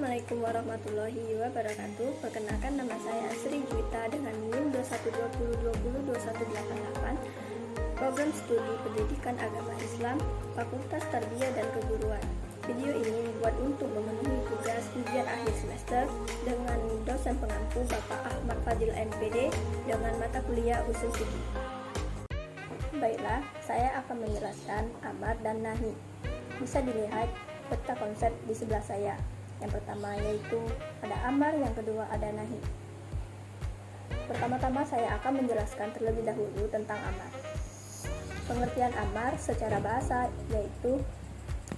Assalamualaikum warahmatullahi wabarakatuh. Perkenalkan, nama saya Sri Juwita dengan NIM 2120202188. Program Studi Pendidikan Agama Islam, Fakultas Tarbiyah dan Keguruan. Video ini dibuat untuk memenuhi tugas ujian akhir semester dengan dosen pengampu Bapak Ahmad Fadil MPD dengan mata kuliah usul fikih. Baiklah, saya akan menjelaskan amar dan nahi. Bisa dilihat peta konsep di sebelah saya. Yang pertama yaitu ada amar, yang kedua ada nahi. Pertama-tama saya akan menjelaskan terlebih dahulu tentang amar. Pengertian amar secara bahasa yaitu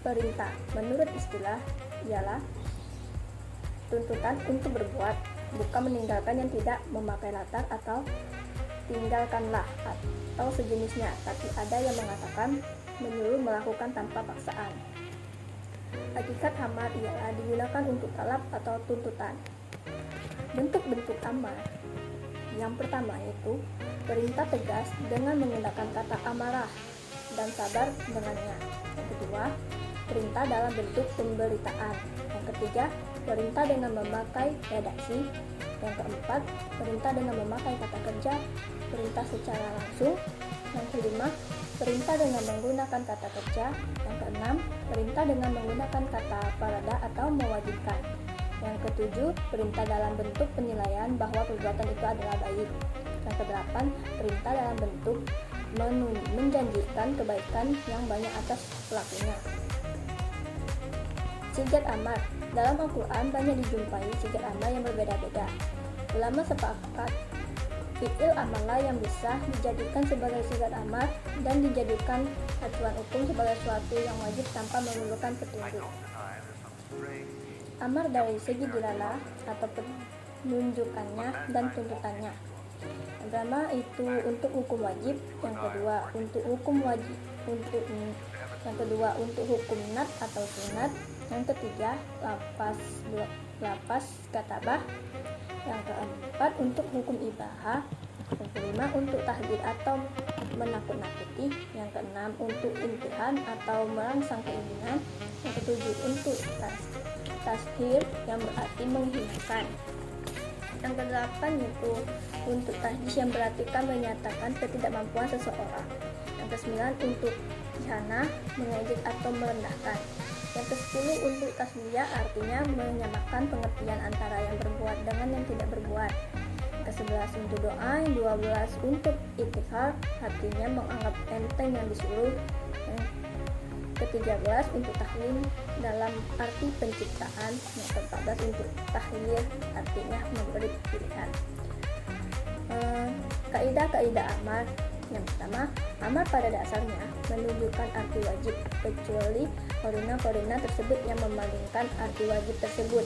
perintah. Menurut istilah ialah tuntutan untuk berbuat, bukan meninggalkan yang tidak memakai latar atau tinggalkanlah atau sejenisnya, tapi ada yang mengatakan menyuruh melakukan tanpa paksaan. Hakikat amar ialah digunakan untuk talab atau tuntutan. Bentuk-bentuk amar. Yang pertama yaitu perintah tegas dengan menggunakan kata amarah dan sabar dengannya. Yang kedua, perintah dalam bentuk pemberitaan. Yang ketiga, perintah dengan memakai redaksi. Yang keempat, perintah dengan memakai kata kerja, perintah secara langsung. Yang kelima, perintah dengan menggunakan kata kerja. Yang keenam, perintah dengan menggunakan kata parada atau mewajibkan. Yang ketujuh, perintah dalam bentuk penilaian bahwa perbuatan itu adalah baik. Yang kedelapan, perintah dalam bentuk menjanjikan kebaikan yang banyak atas pelakunya. Sigat amar. Dalam Al-Quran banyak dijumpai sigat amar yang berbeda-beda. Ulama sepakat fi'il amarlah yang bisa dijadikan sebagai sigat amar dan dijadikan acuan hukum sebagai sesuatu yang wajib tanpa memerlukan petunjuk. Amar dari segi dilala atau penunjukannya dan tuntutannya. Yang pertama itu untuk hukum wajib, yang kedua untuk hukum wajib, yang kedua untuk hukum nat atau sunat, yang ketiga lapas katabah, yang keempat untuk hukum ibahah, yang kelima untuk tahdid atau menakut-nakuti, yang keenam untuk imtihan atau merangsang keinginan, yang ketujuh untuk tashir yang berarti menghinakan, yang kedelapan yaitu untuk tahdis yang berarti menyatakan ketidakmampuan seseorang, yang kesembilan untuk ihana mengejek atau merendahkan, yang ke-10 untuk tasbiyah artinya menyamakan pengertian antara yang berbuat dengan yang tidak berbuat, yang ke-11 untuk doa, yang 12 untuk ikhtiar artinya menganggap enteng yang disuruh, yang ke-13 untuk tahlim dalam arti penciptaan, yang ke-14 untuk tahlil artinya memberi pilihan. Kaidah-kaidah amar. Yang pertama, amar pada dasarnya menunjukkan arti wajib kecuali korina-korina tersebut yang memalingkan arti wajib tersebut.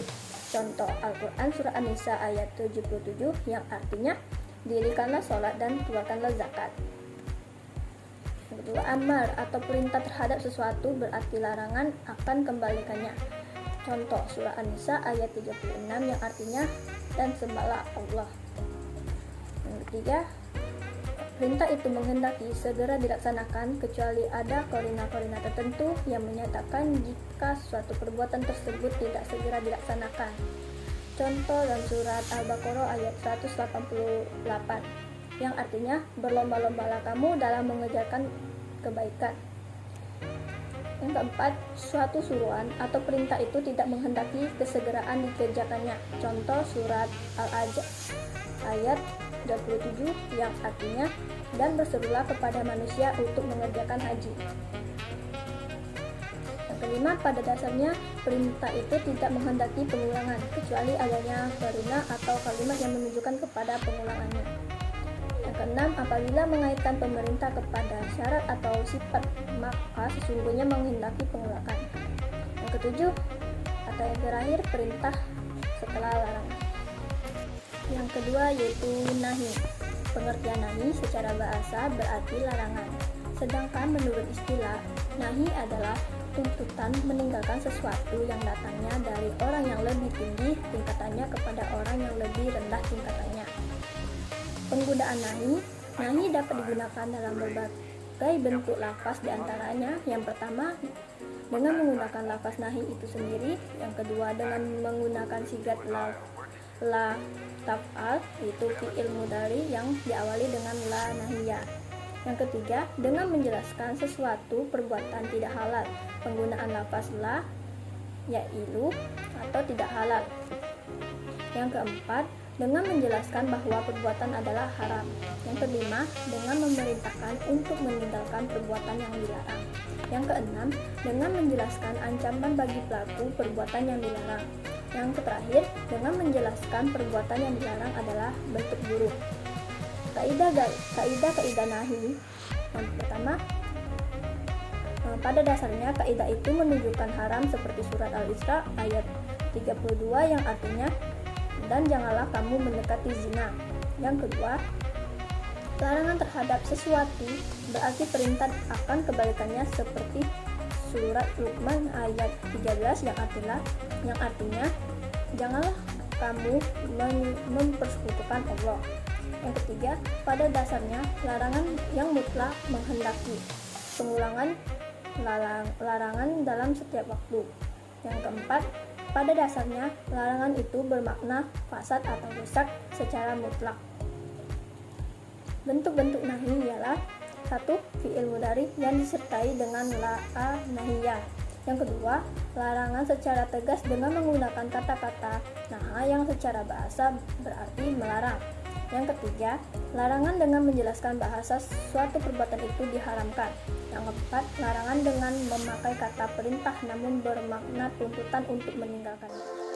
Contoh Al-Quran Surah An-Nisa ayat 77 yang artinya dirikanlah sholat dan keluarkanlah zakat. Yang kedua, amar atau perintah terhadap sesuatu berarti larangan akan kembalikannya. Contoh Surah An-Nisa ayat 36 yang artinya dan sembahlah Allah. Yang ketiga, perintah itu menghendaki segera dilaksanakan kecuali ada korina-korina tertentu yang menyatakan jika suatu perbuatan tersebut tidak segera dilaksanakan. Contoh dalam surat Al-Baqarah ayat 188 yang artinya berlomba-lombalah kamu dalam mengerjakan kebaikan. Yang keempat, suatu suruhan atau perintah itu tidak menghendaki kesegeraan dikerjakannya. Contoh surat Al-Ajj ayat 27 yang artinya dan berserulah kepada manusia untuk mengerjakan haji. Yang kelima, pada dasarnya perintah itu tidak menghendaki pengulangan kecuali adanya karina atau kalimat yang menunjukkan kepada pengulangannya. Yang keenam, apabila mengaitkan pemerintah kepada syarat atau sifat maka sesungguhnya menghendaki pengulangan. Yang ketujuh atau yang terakhir, perintah setelah larangan. Yang kedua yaitu nahi. Pengertian nahi secara bahasa berarti larangan. Sedangkan menurut istilah, nahi adalah tuntutan meninggalkan sesuatu yang datangnya dari orang yang lebih tinggi tingkatannya kepada orang yang lebih rendah tingkatannya. Penggunaan nahi dapat digunakan dalam berbagai bentuk lafaz, diantaranya yang pertama dengan menggunakan lafaz nahi itu sendiri. Yang kedua, dengan menggunakan sigat la taf'al, yaitu fi'il mudhari yang diawali dengan la nahiyah. Yang ketiga, dengan menjelaskan sesuatu perbuatan tidak halal, penggunaan lafaz la, yailu, atau tidak halal. Yang keempat, dengan menjelaskan bahwa perbuatan adalah haram. Yang kelima, dengan memerintahkan untuk meninggalkan perbuatan yang dilarang. Yang keenam, dengan menjelaskan ancaman bagi pelaku perbuatan yang dilarang. Yang terakhir, dengan menjelaskan perbuatan yang dilarang adalah bentuk buruk. Kaidah nahi. Yang pertama, pada dasarnya kaidah itu menunjukkan haram seperti surat Al-Isra ayat 32 yang artinya dan janganlah kamu mendekati zina. Yang kedua, larangan terhadap sesuatu berarti perintah akan kebalikannya seperti surat Luqman ayat 13 yang artinya janganlah kamu mempersekutukan Allah. Yang ketiga, pada dasarnya larangan yang mutlak menghendaki pengulangan larangan dalam setiap waktu. Yang keempat, pada dasarnya larangan itu bermakna fasad atau rusak secara mutlak. Bentuk-bentuk nahi ialah 1. Fi'il mudhari yang disertai dengan la nahiyah. Yang kedua, larangan secara tegas dengan menggunakan kata-kata naha yang secara bahasa berarti melarang. Yang ketiga, larangan dengan menjelaskan bahasa suatu perbuatan itu diharamkan. Yang keempat, larangan dengan memakai kata perintah namun bermakna tuntutan untuk meninggalkannya.